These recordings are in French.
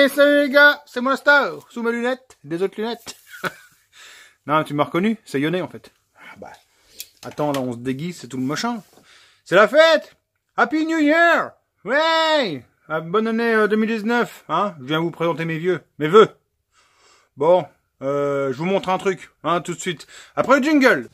Hey, salut les gars, c'est moi Star, sous mes lunettes, des autres lunettes. Non, tu m'as reconnu, c'est Yonné en fait. Bah, attends, là on se déguise, c'est tout le machin. C'est la fête. Happy New Year. Ouais. Bonne année 2019, hein. Je viens vous présenter mes vœux. Bon, je vous montre un truc, hein, tout de suite. Après le jingle.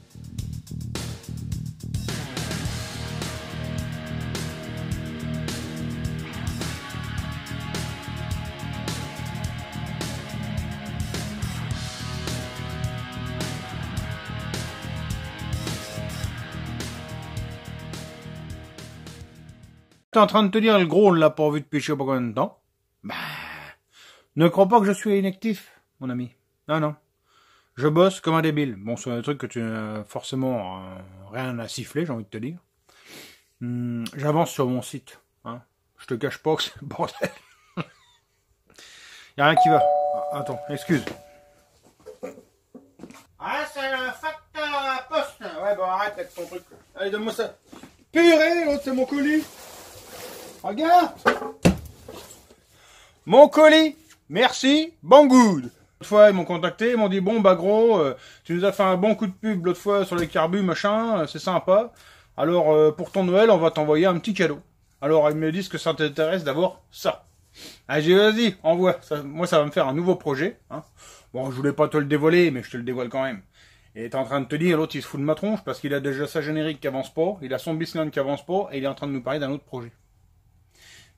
T'es en train de te dire, le gros, on l'a pas vu depuis je sais pas combien de temps. Bah, ne crois pas que je suis inactif, mon ami. Non. Je bosse comme un débile. Bon, c'est un truc que tu n'as forcément rien à siffler, j'ai envie de te dire. J'avance sur mon site. Hein. Je te cache pas que c'est le bordel. Y a rien qui va. Ah, attends, excuse. Ah, c'est le facteur à poste. Ouais, bon, arrête avec ton truc. Allez, donne-moi ça. Purée, l'autre, c'est mon colis. Regarde. Mon colis. Merci. Bon good. L'autre fois, ils m'ont contacté, ils m'ont dit, bon, bah gros, tu nous as fait un bon coup de pub l'autre fois sur les carbus, machin, c'est sympa. Alors, pour ton Noël, on va t'envoyer un petit cadeau. Alors, ils me disent que ça t'intéresse d'avoir ça. Ah, j'ai dit, vas-y, envoie. Ça, moi, ça va me faire un nouveau projet. Hein. Bon, je voulais pas te le dévoiler, mais je te le dévoile quand même. Et t'es en train de te dire, l'autre, il se fout de ma tronche, parce qu'il a déjà sa générique qui avance pas, il a son Bisland qui avance pas, et il est en train de nous parler d'un autre projet.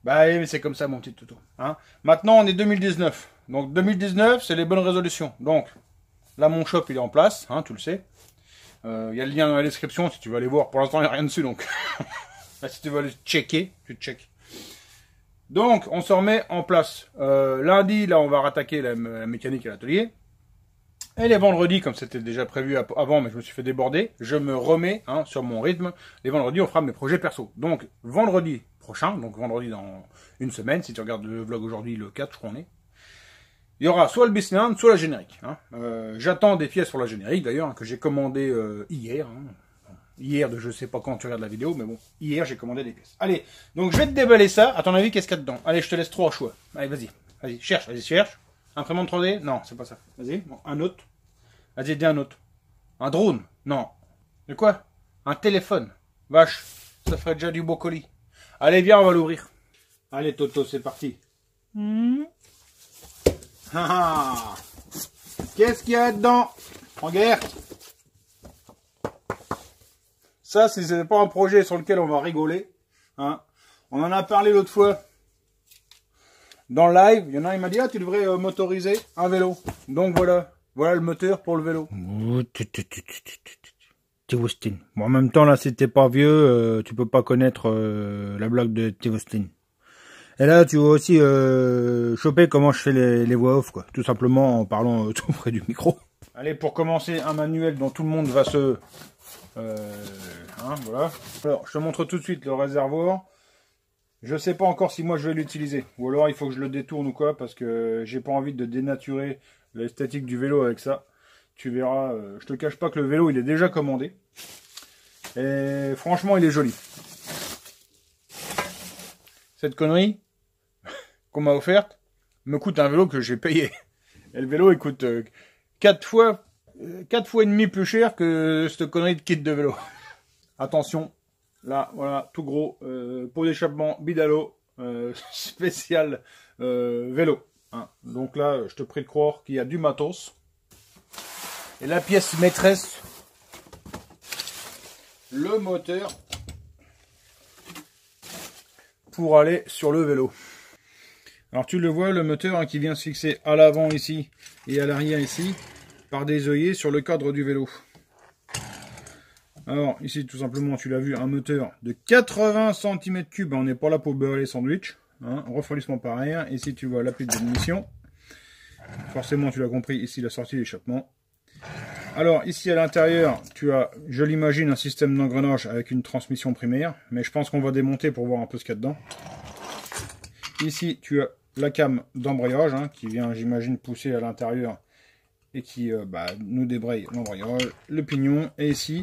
Bah oui, mais c'est comme ça, mon petit toutou. Hein. Maintenant, on est 2019. Donc, 2019, c'est les bonnes résolutions. Donc, là, mon shop, il est en place, hein, tu le sais. Y a le lien dans la description si tu veux aller voir. Pour l'instant, il n'y a rien dessus, donc. Là, si tu veux aller checker, tu check. Donc, on se remet en place. Lundi, là, on va rattaquer la mécanique à l'atelier. Et les vendredis, comme c'était déjà prévu avant, mais je me suis fait déborder, je me remets hein, sur mon rythme. Les vendredis, on fera mes projets perso. Donc, vendredi prochain, donc vendredi dans une semaine, si tu regardes le vlog aujourd'hui, le 4, je crois qu'on est, il y aura soit le Bisland, soit la générique. Hein. J'attends des pièces pour la générique, d'ailleurs, hein, que j'ai commandé hier. Hein. Hier, de je sais pas quand tu regardes la vidéo, mais bon, hier, j'ai commandé des pièces. Allez, donc je vais te déballer ça. À ton avis, qu'est-ce qu'il y a dedans? Allez, je te laisse 3 choix. Allez, vas-y, cherche. Imprimante 3D? Non, c'est pas ça. Vas-y, bon, un autre. Vas-y, dis un autre. Un drone? Non. De quoi? Un téléphone. Vache, ça ferait déjà du beau colis. Allez, viens, on va l'ouvrir. Allez, Toto, c'est parti. Qu'est-ce qu'il y a dedans? Regarde. Ça, c'est pas un projet sur lequel on va rigoler. Hein. On en a parlé l'autre fois. Dans le live, il y en a, il m'a dit, ah, tu devrais motoriser un vélo. Donc voilà. Voilà le moteur pour le vélo. Tivostin. Bon, en même temps, là, si t'es pas vieux, tu peux pas connaître la blague de Tivostin. Et là, tu vas aussi choper comment je fais les voix off, quoi. Tout simplement en parlant tout près du micro. Allez, pour commencer, un manuel dont tout le monde va se... hein, voilà. Alors, je te montre tout de suite le réservoir. Je sais pas encore si moi je vais l'utiliser. Ou alors il faut que je le détourne ou quoi, parce que j'ai pas envie de dénaturer l'esthétique du vélo avec ça. Tu verras, je te cache pas que le vélo il est déjà commandé. Et franchement il est joli. Cette connerie qu'on m'a offerte me coûte un vélo que j'ai payé. Et le vélo il coûte 4 fois et demi plus cher que cette connerie de kit de vélo. Attention, là voilà, tout gros, pot d'échappement Bidalo spécial vélo. Hein. Donc là, je te prie de croire qu'il y a du matos. Et la pièce maîtresse, le moteur pour aller sur le vélo. Alors tu le vois, le moteur hein, qui vient se fixer à l'avant ici et à l'arrière ici, par des œillets sur le cadre du vélo. Alors ici tout simplement, tu l'as vu, un moteur de 80 cm3, on n'est pas là pour beurrer les sandwichs. Hein, refroidissement par air, ici tu vois l'appui d'admission. Forcément tu l'as compris, ici la sortie d'échappement. Alors ici à l'intérieur tu as, je l'imagine, un système d'engrenage avec une transmission primaire, mais je pense qu'on va démonter pour voir un peu ce qu'il y a dedans. Ici tu as la came d'embrayage hein, qui vient, j'imagine, pousser à l'intérieur et qui nous débraye l'embrayage, le pignon, et ici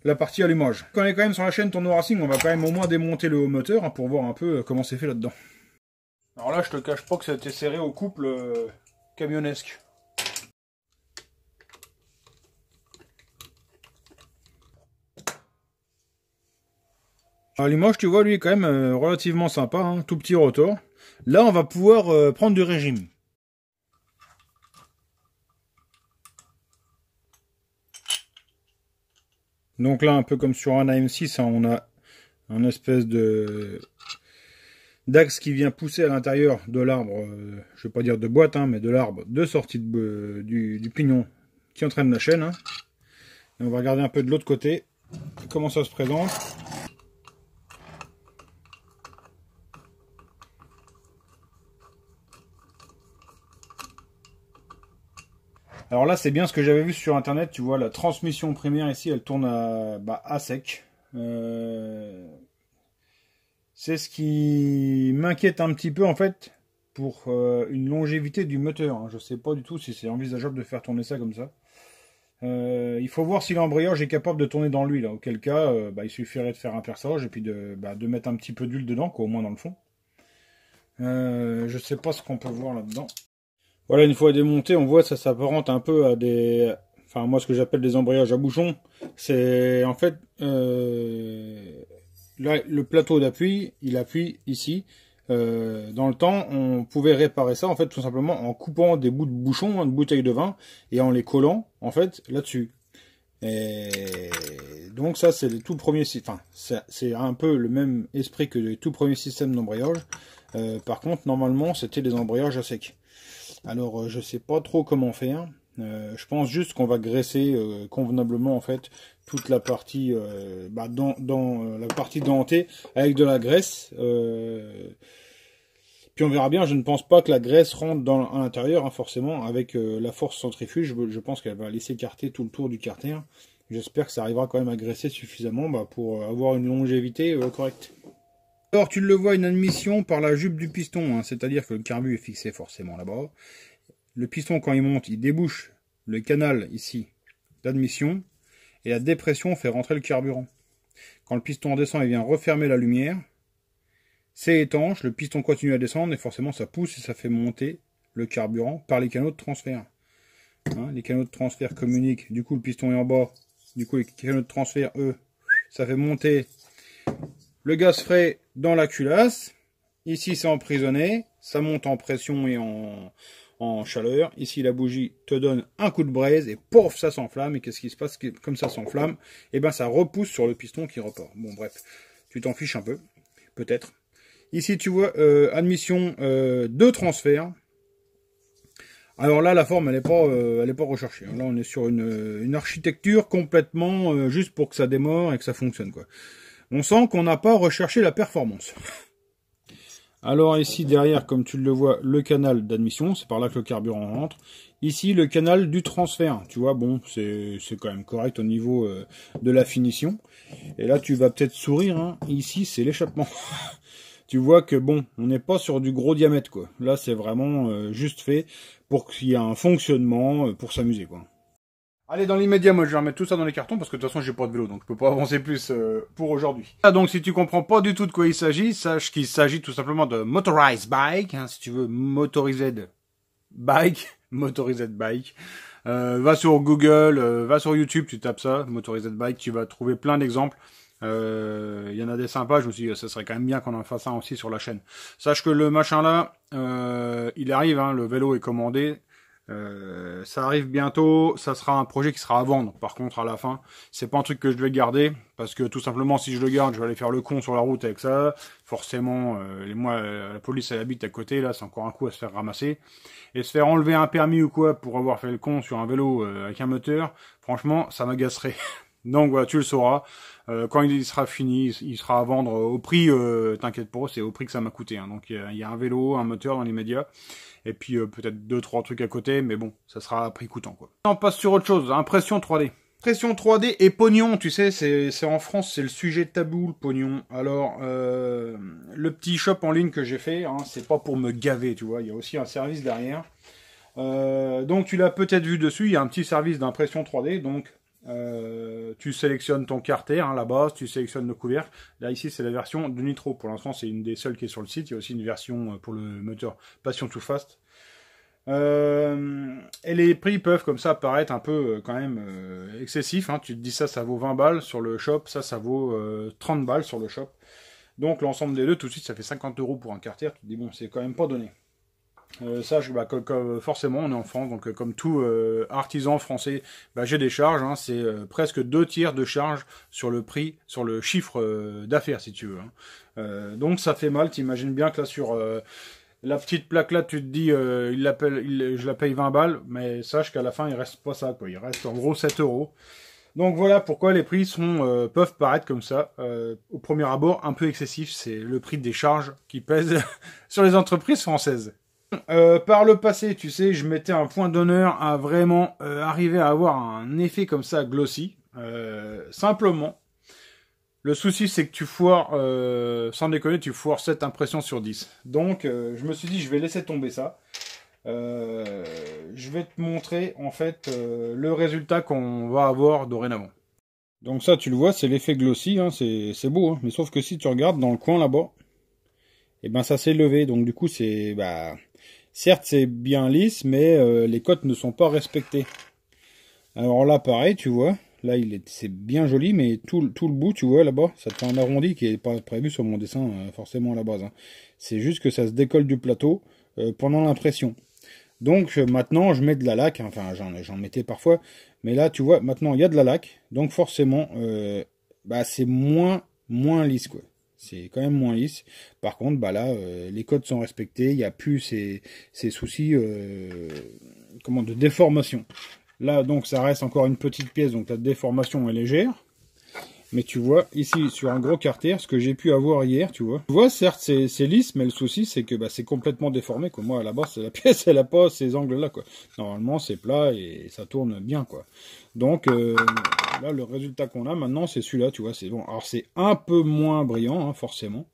la partie allumage. Quand on est quand même sur la chaîne Tourneau Racing, on va quand même au moins démonter le haut moteur hein, pour voir un peu comment c'est fait là-dedans. Alors là, je te cache pas que ça a été serré au couple camionnesque. Alors Limoges, tu vois, lui est quand même relativement sympa, hein, tout petit rotor. Là, on va pouvoir prendre du régime. Donc là, un peu comme sur un AM6, hein, on a un espèce de d'axe qui vient pousser à l'intérieur de l'arbre, je vais pas dire de boîte, hein, mais de l'arbre de sortie du pignon qui entraîne la chaîne. Hein. Et on va regarder un peu de l'autre côté comment ça se présente. Alors là, c'est bien ce que j'avais vu sur internet, tu vois, la transmission primaire ici, elle tourne à sec. C'est ce qui m'inquiète un petit peu en fait pour une longévité du moteur. Hein. Je sais pas du tout si c'est envisageable de faire tourner ça comme ça. Il faut voir si l'embrayage est capable de tourner dans l'huile. Auquel cas, il suffirait de faire un perçage et puis de mettre un petit peu d'huile dedans, quoi, au moins dans le fond. Je sais pas ce qu'on peut voir là-dedans. Voilà, une fois démonté, on voit ça s'apparente un peu à des... Enfin, moi, ce que j'appelle des embrayages à bouchon. C'est en fait... là, le plateau d'appui, il appuie ici. Dans le temps, on pouvait réparer ça, en fait, tout simplement en coupant des bouts de bouchon, de bouteilles de vin, et en les collant, en fait, là-dessus. Et donc ça, c'est le tout premier système. Enfin, c'est un peu le même esprit que les tout premiers systèmes d'embrayage. Par contre, normalement, c'était des embrayages à sec. Alors, je sais pas trop comment faire. Je pense juste qu'on va graisser convenablement en fait toute la partie dans la partie dentée avec de la graisse. Puis on verra bien. Je ne pense pas que la graisse rentre à l'intérieur, hein, forcément, avec la force centrifuge. Je pense qu'elle va laisser écarter tout le tour du carter. J'espère que ça arrivera quand même à graisser suffisamment pour avoir une longévité correcte. Alors tu le vois, une admission par la jupe du piston, hein, c'est-à-dire que le carbu est fixé forcément là-bas. Le piston, quand il monte, il débouche le canal ici d'admission et la dépression fait rentrer le carburant. Quand le piston descend, il vient refermer la lumière. C'est étanche, le piston continue à descendre et forcément ça pousse et ça fait monter le carburant par les canaux de transfert. Hein, les canaux de transfert communiquent, du coup le piston est en bas, du coup les canaux de transfert, eux, ça fait monter le gaz frais dans la culasse. Ici c'est emprisonné, ça monte en pression et en chaleur. Ici la bougie te donne un coup de braise et pouf, ça s'enflamme. Et qu'est-ce qui se passe? Comme ça s'enflamme, et ben ça repousse sur le piston qui repart. Bon bref, tu t'en fiches un peu, peut-être. Ici tu vois admission de transfert. Alors là la forme elle est pas recherchée. Là on est sur une architecture complètement juste pour que ça démarre et que ça fonctionne quoi. On sent qu'on n'a pas recherché la performance. Alors ici derrière, comme tu le vois, le canal d'admission, c'est par là que le carburant rentre. Ici le canal du transfert, tu vois, bon, c'est quand même correct au niveau de la finition. Et là tu vas peut-être sourire, hein. Ici c'est l'échappement. Tu vois que bon, on n'est pas sur du gros diamètre quoi. Là c'est vraiment juste fait pour qu'il y ait un fonctionnement pour s'amuser quoi. Allez, dans l'immédiat, moi je vais remettre tout ça dans les cartons parce que de toute façon j'ai pas de vélo donc je peux pas avancer plus pour aujourd'hui. Donc si tu comprends pas du tout de quoi il s'agit, sache qu'il s'agit tout simplement de motorized bike, hein, si tu veux motorized bike, motorized bike. Va sur Google, va sur YouTube, tu tapes ça, motorized bike, tu vas trouver plein d'exemples. Il y en a des sympas, je me suis dit ça serait quand même bien qu'on en fasse un aussi sur la chaîne. Sache que le machin là, il arrive, hein, le vélo est commandé. Ça arrive bientôt, ça sera un projet qui sera à vendre. Par contre, à la fin, c'est pas un truc que je vais garder parce que tout simplement, si je le garde, je vais aller faire le con sur la route avec ça. Forcément, moi, la police elle habite à côté, là, c'est encore un coup à se faire ramasser et se faire enlever un permis ou quoi pour avoir fait le con sur un vélo avec un moteur. Franchement, ça m'agacerait. Donc voilà, tu le sauras. Quand il sera fini, il sera à vendre au prix, t'inquiète pas, c'est au prix que ça m'a coûté. Hein. Donc il y a un vélo, un moteur dans l'immédiat. Et puis peut-être 2-3 trucs à côté, mais bon, ça sera à prix coûtant quoi. On passe sur autre chose, impression 3D. Impression 3D et pognon, tu sais, c'est en France, c'est le sujet tabou, le pognon. Alors, le petit shop en ligne que j'ai fait, hein, c'est pas pour me gaver, tu vois, il y a aussi un service derrière. Donc tu l'as peut-être vu dessus, il y a un petit service d'impression 3D, donc Tu sélectionnes ton carter, hein, la base, tu sélectionnes le couvercle. Là, ici, c'est la version de Nitro. Pour l'instant, c'est une des seules qui est sur le site. Il y a aussi une version pour le moteur Passion Too Fast. Et les prix peuvent comme ça paraître un peu quand même excessifs. Hein. Tu te dis ça vaut 20 balles sur le shop. Ça vaut 30 balles sur le shop. Donc, l'ensemble des deux, tout de suite, ça fait 50 € pour un carter. Tu te dis, bon, c'est quand même pas donné. Forcément, on est en France, donc comme tout artisan français, j'ai des charges, hein, c'est presque 2 tiers de charge sur le prix, sur le chiffre d'affaires, si tu veux. Hein. Donc ça fait mal, t'imagines bien que là, sur la petite plaque là, tu te dis, je la paye 20 balles, mais sache qu'à la fin, il reste pas ça, quoi. Il reste en gros 7 €. Donc voilà pourquoi les prix peuvent paraître comme ça, au premier abord, un peu excessifs. C'est le prix des charges qui pèsent sur les entreprises françaises. Par le passé, tu sais, je mettais un point d'honneur à vraiment arriver à avoir un effet comme ça glossy. Simplement, le souci c'est que tu foires, sans déconner, tu foires 7 impressions sur 10. Donc, je me suis dit, je vais laisser tomber ça. Je vais te montrer en fait le résultat qu'on va avoir dorénavant. Donc ça, tu le vois, c'est l'effet glossy, hein, c'est beau, hein, mais sauf que si tu regardes dans le coin là-bas, et ben ça s'est levé, donc du coup c'est certes c'est bien lisse, mais les cotes ne sont pas respectées. Alors là pareil, tu vois, là c'est bien joli, mais tout le bout, tu vois là-bas, ça te fait un arrondi qui est pas prévu sur mon dessin forcément à la base. Hein. C'est juste que ça se décolle du plateau pendant l'impression. Donc maintenant je mets de la laque, hein, enfin j'en mettais parfois, mais là tu vois maintenant il y a de la laque, donc forcément c'est moins lisse quoi. C'est quand même moins lisse. Par contre, là, les codes sont respectés. Il n'y a plus ces soucis de déformation. Là, donc, ça reste encore une petite pièce. Donc, la déformation est légère. Mais tu vois, ici, sur un gros carter, ce que j'ai pu avoir hier, tu vois. Tu vois, certes, c'est lisse, mais le souci, c'est que c'est complètement déformé, quoi. Moi, à la base, la pièce, elle n'a pas ces angles-là, quoi. Normalement, c'est plat et ça tourne bien, quoi. Donc, là, le résultat qu'on a maintenant, c'est celui-là, tu vois. C'est bon. Alors, c'est un peu moins brillant, hein, forcément.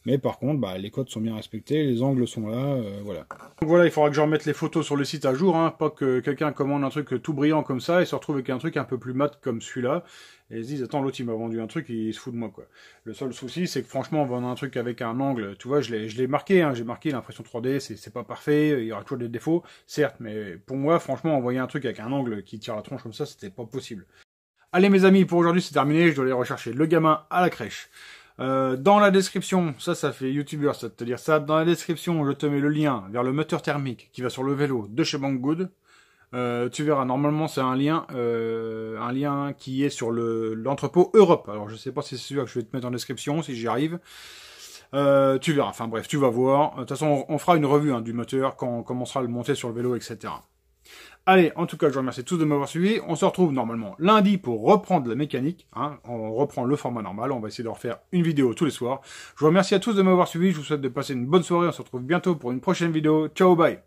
Mais par contre, les codes sont bien respectés, les angles sont là, voilà. Donc voilà, il faudra que je remette les photos sur le site à jour, hein, pas que quelqu'un commande un truc tout brillant comme ça et se retrouve avec un truc un peu plus mat comme celui-là, et se dise, attends, l'autre il m'a vendu un truc, il se fout de moi, quoi. Le seul souci, c'est que franchement, vendre un truc avec un angle, tu vois, je l'ai marqué, hein, j'ai marqué l'impression 3D, c'est pas parfait, il y aura toujours des défauts, certes, mais pour moi, franchement, envoyer un truc avec un angle qui tire la tronche comme ça, c'était pas possible. Allez mes amis, pour aujourd'hui c'est terminé, je dois aller rechercher le gamin à la crèche. Dans la description, ça fait youtubeur, ça te dire ça. Dans la description, je te mets le lien vers le moteur thermique qui va sur le vélo de chez Banggood. Tu verras, normalement c'est un lien qui est sur l'entrepôt Europe. Alors je sais pas si c'est celui que je vais te mettre en description, si j'y arrive. Tu verras, enfin bref, tu vas voir. De toute façon, on fera une revue du moteur quand on commencera à le monter sur le vélo, etc. Allez, en tout cas, je vous remercie tous de m'avoir suivi. On se retrouve normalement lundi pour reprendre la mécanique. Hein. On reprend le format normal. On va essayer de refaire une vidéo tous les soirs. Je vous remercie à tous de m'avoir suivi. Je vous souhaite de passer une bonne soirée. On se retrouve bientôt pour une prochaine vidéo. Ciao, bye.